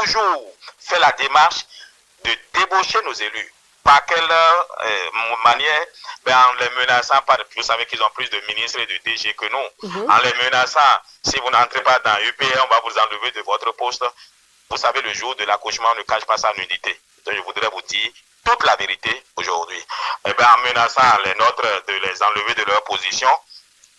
toujours fait la démarche de débaucher nos élus. Par quelle manière? En les menaçant, vous savez qu'ils ont plus de ministres et de DG que nous. En les menaçant, si vous n'entrez pas dans UPR, on va vous enlever de votre poste. Vous savez, le jour de l'accouchement, on ne cache pas sa nudité. Donc, je voudrais vous dire toute la vérité aujourd'hui. En menaçant les nôtres de les enlever de leur position,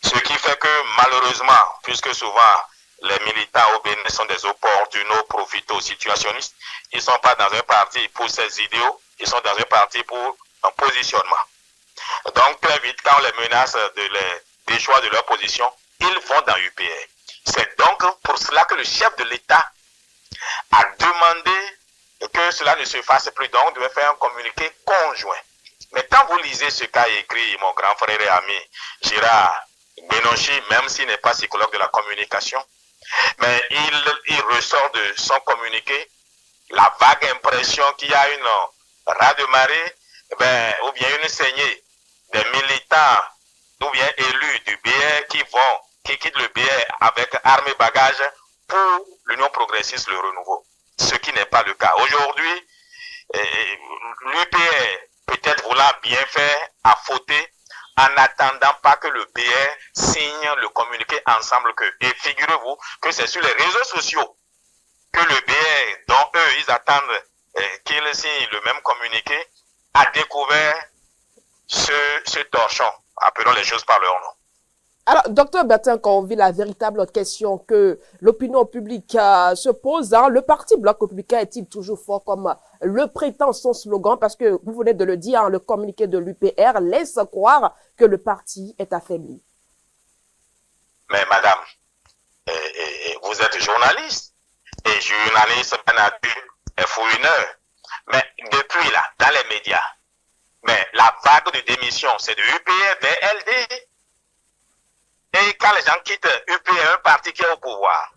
ce qui fait que malheureusement, puisque souvent les militants au Bénin sont des opportunos, profitaux, situationnistes, ils ne sont pas dans un parti pour ces idéaux, ils sont dans un parti pour un positionnement. Donc très vite, quand on les menace des choix de leur position, ils vont dans UPR. C'est donc pour cela que le chef de l'État a demandé que cela ne se fasse plus. Donc on devait faire un communiqué conjoint. Mais quand vous lisez ce qu'a écrit mon grand frère et ami Gérard Gbenochi, même s'il n'est pas psychologue de la communication, mais il ressort de son communiqué la vague impression qu'il y a une raz-de-marée, ou bien une saignée des militants ou bien élus du BR qui quittent le BR avec armes et bagages pour l'Union progressiste, le renouveau. Ce qui n'est pas le cas. Aujourd'hui, l'UPR, peut-être voulant bien faire, a fauté en n'attendant pas que le BR signe le communiqué ensemble. Et figurez-vous que c'est sur les réseaux sociaux que le BR, dont eux, ils attendent qu'il signe le même communiqué, a découvert ce torchon. Appelons les choses par leur nom. Alors, docteur Bertin Conville, la véritable question que l'opinion publique se pose, le parti Bloc républicain est-il toujours fort comme le prétend son slogan? Parce que vous venez de le dire, le communiqué de l'UPR laisse croire que le parti est affaibli. Mais madame, vous êtes journaliste, et journaliste par nature est fouineur. Mais depuis là, dans les médias, mais la vague de démission, c'est de UPR vers LD. Et quand les gens quittent UPR, un parti qui est au pouvoir,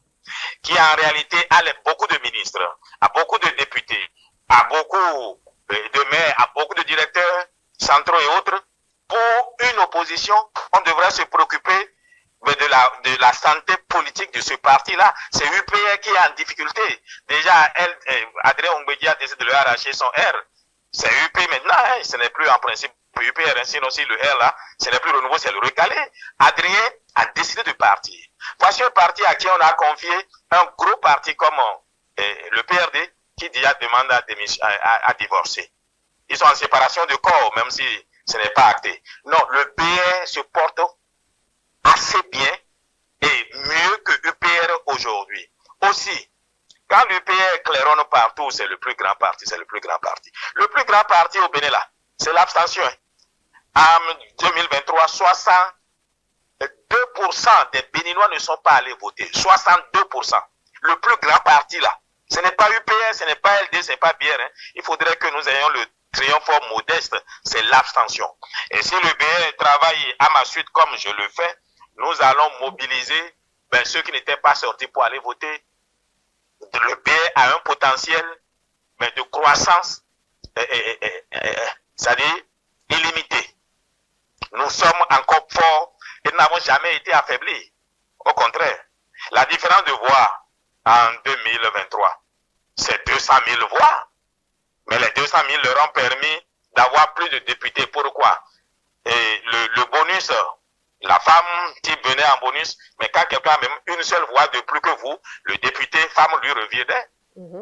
qui en réalité a beaucoup de ministres, a beaucoup de députés, a beaucoup de maires, a beaucoup de directeurs centraux et autres, pour une opposition, on devrait se préoccuper de la santé politique de ce parti-là. C'est UPR qui est en difficulté. Déjà, Adrien Ongbedia a décidé de lui arracher son R. C'est UP maintenant, hein, ce n'est plus en principe UPR, hein, sinon aussi le R là, ce n'est plus renouveau, c'est le recalé. Adrien a décidé de partir. Voici un parti à qui on a confié un gros parti comme le PRD, qui déjà demande à divorcer. Ils sont en séparation de corps, même si ce n'est pas acté. Non, le PR se porte assez bien et mieux que UPR aujourd'hui. Aussi, quand l'UPR claironne partout, c'est le plus grand parti, c'est le plus grand parti. Le plus grand parti au Bénin là, c'est l'abstention. En 2023, 62% des Béninois ne sont pas allés voter. 62%. Le plus grand parti là, ce n'est pas UPR, ce n'est pas LD, ce n'est pas BR. Hein. Il faudrait que nous ayons le triomphe modeste, c'est l'abstention. Et si le BR travaille à ma suite comme je le fais, nous allons mobiliser ceux qui n'étaient pas sortis pour aller voter. Le BR a un potentiel de croissance, c'est-à-dire illimité. Nous sommes encore forts et nous n'avons jamais été affaiblis. Au contraire, la différence de voix en 2023, c'est 200 000 voix. Mais les 200 000 leur ont permis d'avoir plus de députés. Pourquoi? Et le bonus, la femme qui venait en bonus, mais quand quelqu'un a même une seule voix de plus que vous, le député femme lui reviendrait.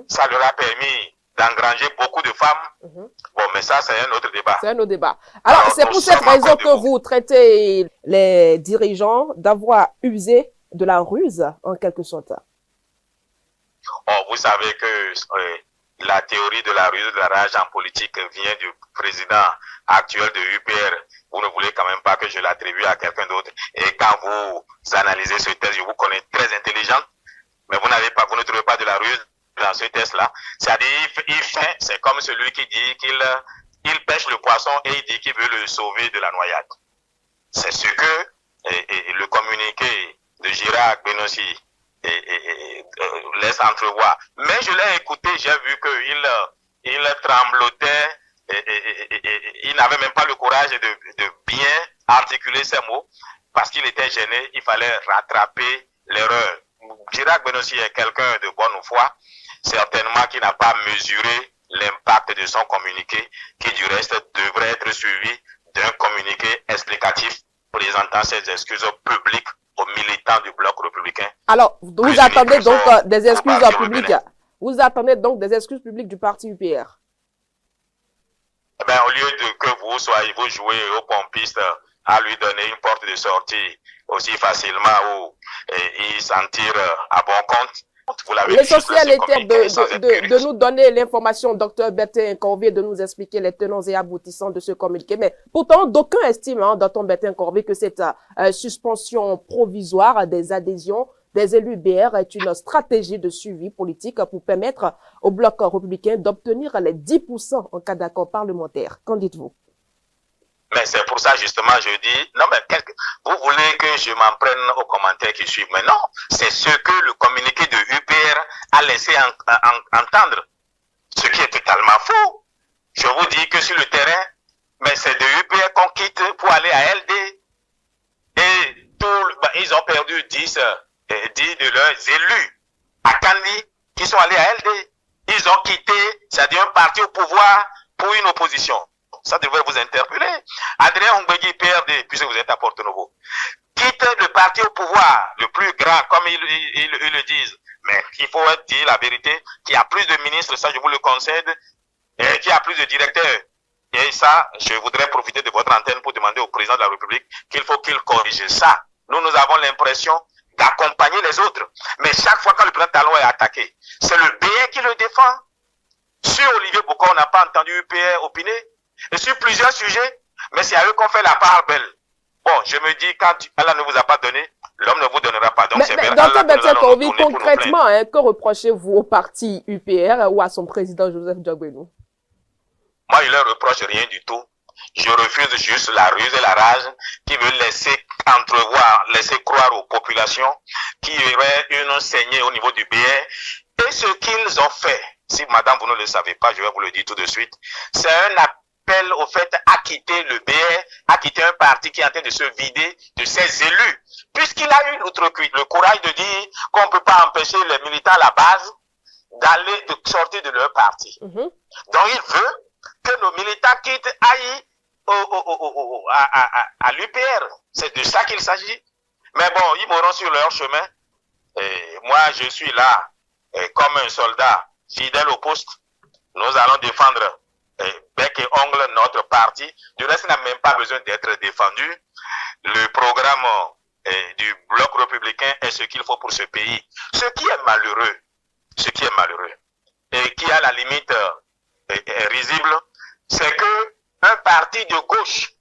Ça leur a permis d'engranger beaucoup de femmes. Bon, mais ça, c'est un autre débat. C'est un autre débat. Alors c'est pour cette raison que vous traitez les dirigeants d'avoir usé de la ruse, en quelque sorte. Oh, vous savez que la théorie de la ruse, de la rage en politique vient du président actuel de UPR. Vous ne voulez quand même pas que je l'attribue à quelqu'un d'autre. Et quand vous analysez ce test, je vous connais très intelligente, mais vous ne trouvez pas de la ruse dans ce test-là. C'est-à-dire, il fait, c'est comme celui qui dit qu'il pêche le poisson et il dit qu'il veut le sauver de la noyade. C'est ce que le communiqué de Gérard Gbenochi laisse entrevoir. Mais je l'ai écouté, j'ai vu qu'il tremblotait, il n'avait même pas le courage de bien articuler ses mots parce qu'il était gêné, il fallait rattraper l'erreur. Gérard Gbenochi est quelqu'un de bonne foi certainement qui n'a pas mesuré l'impact de son communiqué, qui du reste devrait être suivi d'un communiqué explicatif présentant ses excuses publiques aux militants du bloc républicain. Alors, vous attendez donc des excuses publiques. Vous attendez donc des excuses publiques du parti UPR. Eh bien, au lieu de que vous jouez au pompiste à lui donner une porte de sortie aussi facilement où il s'en tire à bon compte. L'essentiel était de nous donner l'information, docteur Bertin Corvier, de nous expliquer les tenants et aboutissants de ce communiqué. Mais pourtant, d'aucuns estiment, docteur Bertin Corvier, que cette suspension provisoire des adhésions des élus BR est une stratégie de suivi politique pour permettre au bloc républicain d'obtenir les 10% en cas d'accord parlementaire. Qu'en dites-vous? Mais c'est pour ça, justement, je dis, non, mais vous voulez que je m'en prenne aux commentaires qui suivent. Mais non, c'est ce que le communiqué de UPR a laissé entendre. Ce qui est totalement faux. Je vous dis que sur le terrain, mais c'est de UPR qu'on quitte pour aller à LD. Et ils ont perdu 10 de leurs élus à Kandi qui sont allés à LD. Ils ont quitté, c'est-à-dire un parti au pouvoir pour une opposition. Ça devrait vous interpeller. Adrien Ongbegi, PRD, puisque vous êtes à Porto-Novo, quitte le parti au pouvoir, le plus grand, comme ils le disent. Mais il faut dire la vérité, qui a plus de ministres, ça je vous le concède, et qui a plus de directeurs. Et ça, je voudrais profiter de votre antenne pour demander au président de la République qu'il faut qu'il corrige ça. Nous avons l'impression d'accompagner les autres. Mais chaque fois que le président Talon est attaqué, c'est le BR qui le défend. Sur Olivier Boko, on n'a pas entendu UPR opiner. Et sur plusieurs sujets, mais c'est à eux qu'on fait la part belle. Bon, je me dis, quand Allah ne vous a pas donné, l'homme ne vous donnera pas. Donc, c'est bien. Docteur Bertin Corvier, concrètement, que reprochez-vous au parti UPR ou à son président Joseph Diagbeno? Moi, il ne leur reproche rien du tout. Je refuse juste la ruse et la rage qui veut laisser entrevoir, laisser croire aux populations qu'il y aurait une saignée au niveau du BR. Et ce qu'ils ont fait, si madame vous ne le savez pas, je vais vous le dire tout de suite, c'est un appel au fait à quitter le BR, à quitter un parti qui est en train de se vider de ses élus. Puisqu'il a eu le courage de dire qu'on ne peut pas empêcher les militants à la base de sortir de leur parti. Donc il veut que nos militants quittent, aillent à l'UPR. C'est de ça qu'il s'agit. Mais bon, ils mourront sur leur chemin. Et moi, je suis là comme un soldat fidèle au poste. Nous allons défendre bec et ongle notre parti. Du reste, n'a même pas besoin d'être défendu. Le programme du bloc républicain est ce qu'il faut pour ce pays. Ce qui est malheureux, et qui à la limite est risible, c'est que un parti de gauche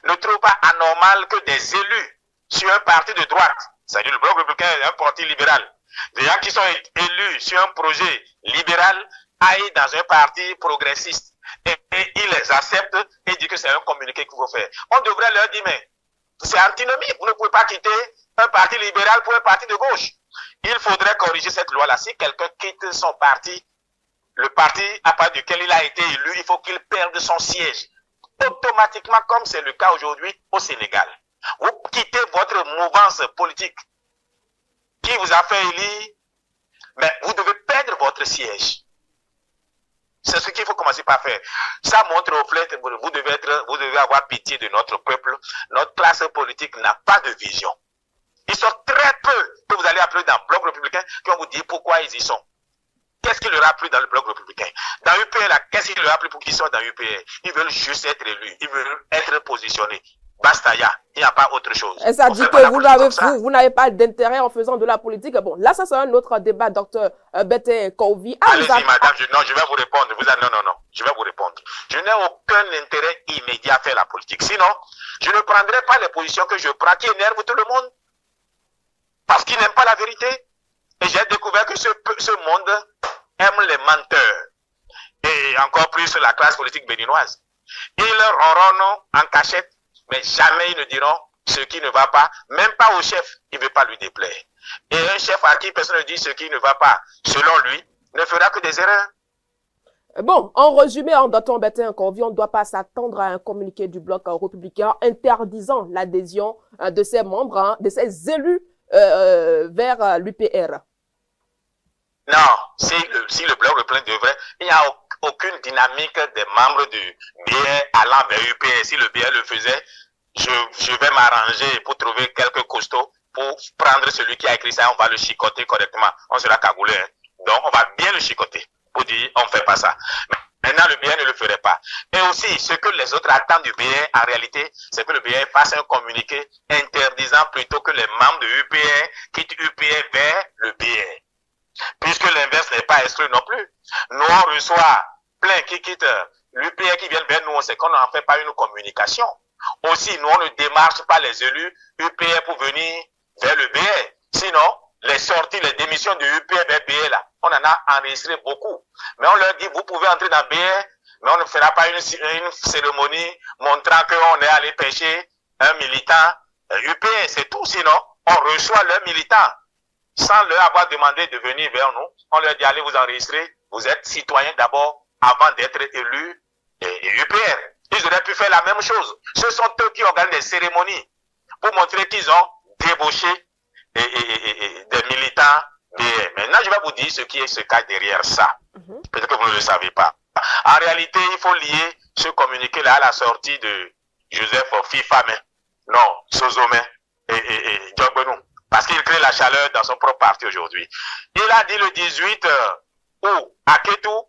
ne trouve pas anormal que des élus sur un parti de droite, c'est-à-dire le bloc républicain est un parti libéral, des gens qui sont élus sur un projet libéral aillent dans un parti progressiste et ils les acceptent et disent que c'est un communiqué qu'il faut faire. On devrait leur dire, mais c'est antinomique, vous ne pouvez pas quitter un parti libéral pour un parti de gauche. Il faudrait corriger cette loi-là. Si quelqu'un quitte son parti, le parti à partir duquel il a été élu, il faut qu'il perde son siège. Automatiquement, comme c'est le cas aujourd'hui au Sénégal. Vous quittez votre mouvance politique qui vous a fait élire, mais vous devez perdre votre siège. C'est ce qu'il faut commencer par faire. Ça montre au fait, vous devez avoir pitié de notre peuple. Notre classe politique n'a pas de vision. Ils sont très peu que vous allez appeler dans le bloc républicain qui vont vous dire pourquoi ils y sont. Qu'est-ce qui leur a plu dans le bloc républicain? Dans UPR, qu'est-ce qui leur a plu pour qu'ils soient dans UPR? Ils veulent juste être élus. Ils veulent être positionnés. Basta, il n'y a pas autre chose. Et ça dit que vous n'avez pas d'intérêt en faisant de la politique. Bon, là, ça c'est un autre débat, docteur Bertin Corvier. Allez-y, madame, je vais vous répondre. Non, je vais vous répondre. Je n'ai aucun intérêt immédiat à faire la politique. Sinon, je ne prendrai pas les positions que je prends qui énervent tout le monde. Parce qu'ils n'aiment pas la vérité. Et j'ai découvert que ce monde aime les menteurs. Et encore plus la classe politique béninoise. Ils ronronnent en cachette, mais jamais ils ne diront ce qui ne va pas, même pas au chef, il ne veut pas lui déplaire. Et un chef à qui personne ne dit ce qui ne va pas, selon lui, ne fera que des erreurs. Bon, en résumé, en docteur Bertin Corvier, on ne doit pas s'attendre à un communiqué du bloc républicain interdisant l'adhésion de ses membres, de ses élus vers l'UPR. Non. si le bloc représenté devrait, il n'y a aucune dynamique des membres du BR allant vers UPR. Si le BR le faisait, je vais m'arranger pour trouver quelques costauds pour prendre celui qui a écrit ça, on va le chicoter correctement. On sera cagoulé. Hein. Donc, on va bien le chicoter pour dire, on ne fait pas ça. Maintenant, le BR ne le ferait pas. Et aussi, ce que les autres attendent du BR, en réalité, c'est que le BR fasse un communiqué interdisant plutôt que les membres de UPR quittent UPR vers le BR. Puisque l'inverse n'est pas exclu non plus. Nous, on reçoit plein qui quittent l'UPR qui viennent vers nous, c'est qu'on n'en fait pas une communication. Aussi, nous, on ne démarche pas les élus UPR pour venir vers le BR. Sinon, les sorties, les démissions de UPR vers BR, là, on en a enregistré beaucoup. Mais on leur dit, vous pouvez entrer dans BR, mais on ne fera pas une cérémonie montrant qu'on est allé pêcher un militant UPR. C'est tout. Sinon, on reçoit leurs militants sans leur avoir demandé de venir vers nous. On leur dit, allez vous enregistrer. Vous êtes citoyens d'abord avant d'être élus UPR. Ils auraient pu faire la même chose. Ce sont eux qui organisent des cérémonies pour montrer qu'ils ont débauché des militants BR. Maintenant, je vais vous dire ce qui se cache derrière ça. Peut-être que vous ne le savez pas. En réalité, il faut lier ce communiqué-là à la sortie de Joseph Fifame, non, Sozomé et Djogbenou. Parce qu'il crée la chaleur dans son propre parti aujourd'hui. Il a dit le 18 août à Kétou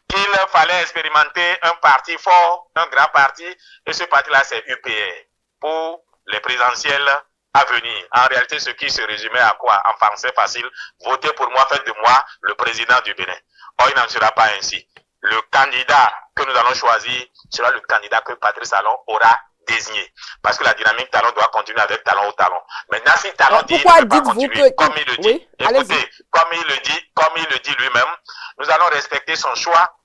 qu'il fallait expérimenter un parti fort, un grand parti, et ce parti-là, c'est UPR, pour les présidentielles à venir. En réalité, ce qui se résumait à quoi? En français facile, votez pour moi, faites de moi le président du Bénin. Or, il n'en sera pas ainsi. Le candidat que nous allons choisir sera le candidat que Patrice Talon aura désigné. Parce que la dynamique Talon doit continuer avec Talon au Talon. Maintenant, si Talon dit qu'il ne peut pas continuer, comme il le dit, oui, écoutez, comme il le dit lui-même, nous allons respecter son choix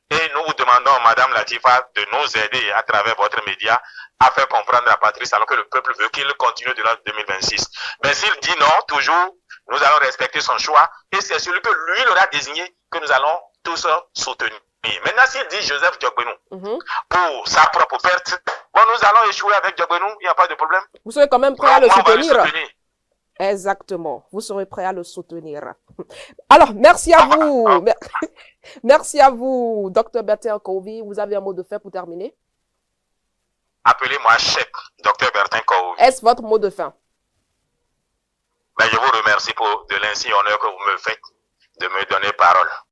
et nous vous demandons, Madame Latifa, de nous aider à travers votre média à faire comprendre à Patrice Talon que le peuple veut qu'il continue de l'an 2026. Mais s'il dit non, toujours, nous allons respecter son choix et c'est celui que lui aura désigné que nous allons tous soutenir. Maintenant, s'il dit Joseph Djogbenou pour sa propre perte, bon, nous allons échouer avec Djogbenou, il n'y a pas de problème. Vous serez quand même prêt à le soutenir. Exactement, vous serez prêt à le soutenir. Alors, merci à vous. Merci à vous, Dr Bertin Kouovi. Vous avez un mot de fin pour terminer? Appelez-moi Cheikh, Dr Bertin Kouovi. Est-ce votre mot de fin? Ben, je vous remercie pour de l'insi honneur que vous me faites de me donner parole.